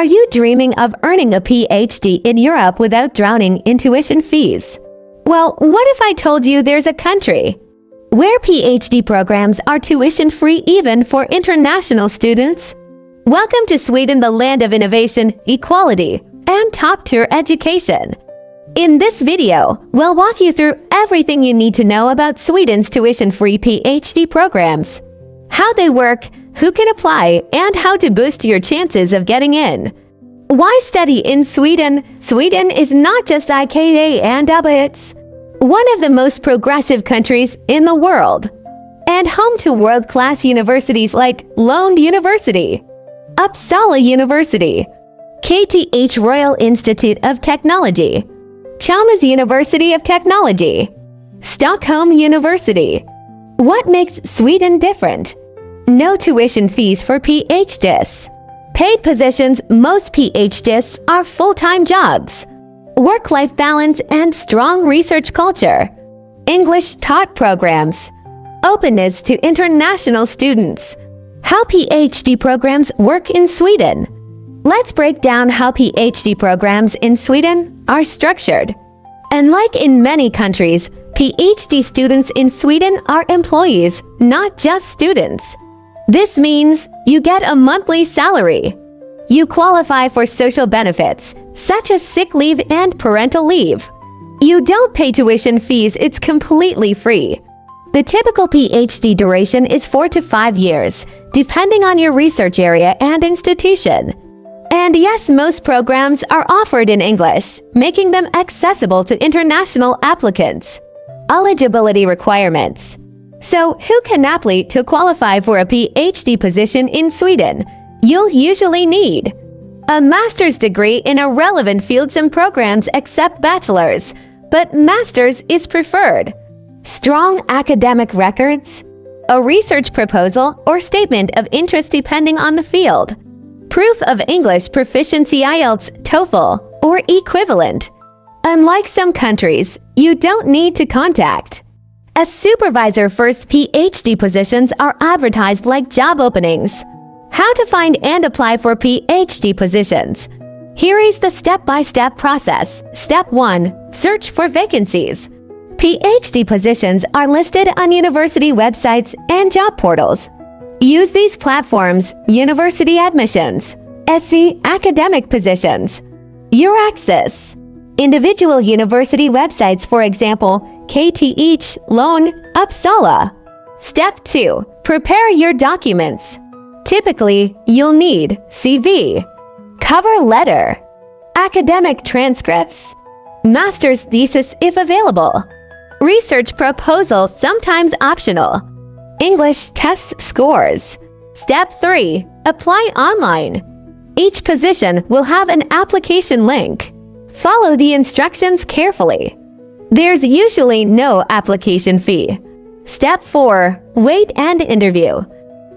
Are you dreaming of earning a PhD in Europe without drowning in tuition fees? Well, what if I told you there's a country where PhD programs are tuition-free even for international students? Welcome to Sweden, the land of innovation, equality, and top-tier education. In this video, we'll walk you through everything you need to know about Sweden's tuition-free PhD programs, how they work, who can apply, and how to boost your chances of getting in. Why study in Sweden? Sweden is not just IKA and ABBA, it's one of the most progressive countries in the world, and home to world-class universities like Lund University, Uppsala University, KTH Royal Institute of Technology, Chalmers University of Technology, Stockholm University. What makes Sweden different? No tuition fees for PhDs. Paid positions. Most PhDs are full-time jobs. Work-life balance and strong research culture. English taught programs. Openness to international students. How PhD programs work in Sweden. Let's break down how PhD programs in Sweden are structured. Unlike in many countries, PhD students in Sweden are employees, not just students. This means you get a monthly salary. You qualify for social benefits, such as sick leave and parental leave. You don't pay tuition fees, it's completely free. The typical PhD duration is 4 to 5 years, depending on your research area and institution. And yes, most programs are offered in English, making them accessible to international applicants. Eligibility requirements. So, who can apply to qualify for a PhD position in Sweden? You'll usually need a master's degree in a relevant field. Some programs accept bachelor's, but master's is preferred. Strong academic records, a research proposal or statement of interest depending on the field. Proof of English proficiency, IELTS, TOEFL, or equivalent. Unlike some countries, you don't need to contact a supervisor first. PhD positions are advertised like job openings. How to find and apply for PhD positions. Here is the step-by-step process. Step 1. Search for vacancies. PhD positions are listed on university websites and job portals. Use these platforms: university admissions, SC academic positions, your access, individual university websites, for example, KTH, Lund, Uppsala. Step 2. Prepare your documents. Typically, you'll need CV, cover letter, academic transcripts, master's thesis if available, research proposal sometimes optional, English test scores. Step 3. Apply online. Each position will have an application link. Follow the instructions carefully. There's usually no application fee. Step 4. Wait and interview.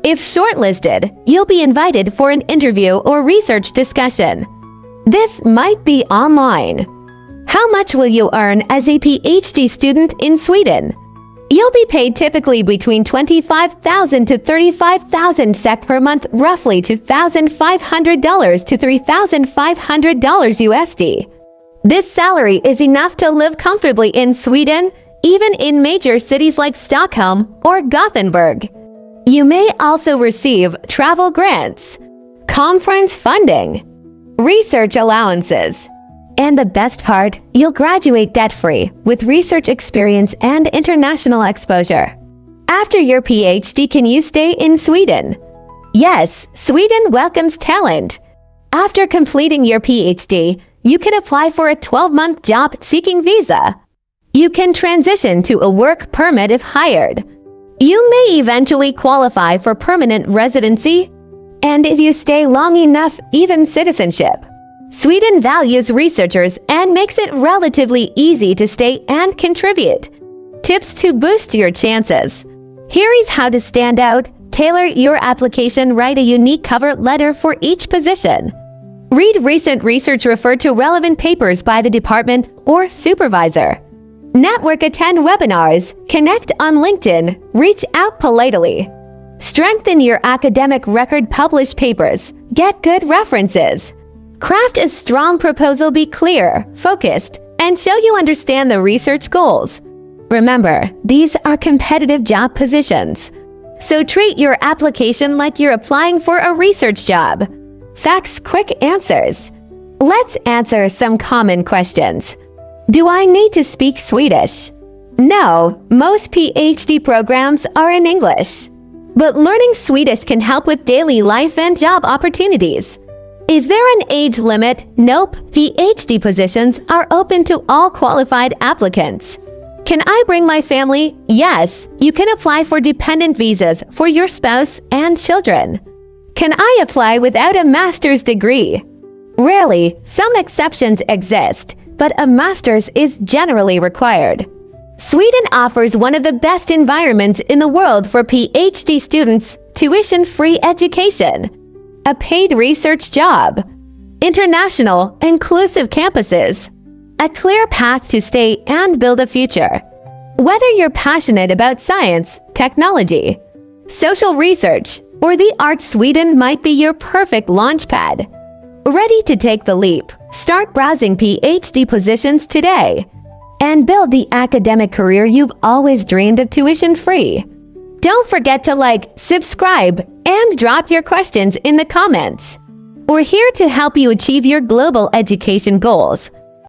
If shortlisted, you'll be invited for an interview or research discussion. This might be online. How much will you earn as a PhD student in Sweden? You'll be paid typically between 25,000 to 35,000 SEK per month, roughly $2,500 to $3,500 USD. This salary is enough to live comfortably in Sweden, even in major cities like Stockholm or Gothenburg. You may also receive travel grants, conference funding, research allowances, and the best part, you'll graduate debt-free with research experience and international exposure. After your PhD, can you stay in Sweden? Yes, Sweden welcomes talent. After completing your PhD, you can apply for a 12-month job-seeking visa. You can transition to a work permit if hired. You may eventually qualify for permanent residency, and if you stay long enough, even citizenship. Sweden values researchers and makes it relatively easy to stay and contribute. Tips to boost your chances. Here is how to stand out. Tailor your application. Write a unique cover letter for each position. Read recent research. Refer to relevant papers by the department or supervisor. Network. Attend webinars. Connect on LinkedIn. Reach out politely. Strengthen your academic record. Publish papers. Get good references. Craft a strong proposal, be clear, focused, and show you understand the research goals. Remember, these are competitive job positions, so treat your application like you're applying for a research job. Facts, quick answers. Let's answer some common questions. Do I need to speak Swedish? No, most PhD programs are in English. But learning Swedish can help with daily life and job opportunities. Is there an age limit? Nope, PhD positions are open to all qualified applicants. Can I bring my family? Yes, you can apply for dependent visas for your spouse and children. Can I apply without a master's degree? Rarely, some exceptions exist, but a master's is generally required. Sweden offers one of the best environments in the world for PhD students, tuition-free education, a paid research job, international, inclusive campuses, a clear path to stay and build a future. Whether you're passionate about science, technology, social research, or the arts, Sweden might be your perfect launchpad. Ready to take the leap? Start browsing PhD positions today and build the academic career you've always dreamed of, tuition-free. Don't forget to like, subscribe, and drop your questions in the comments. We're here to help you achieve your global education goals.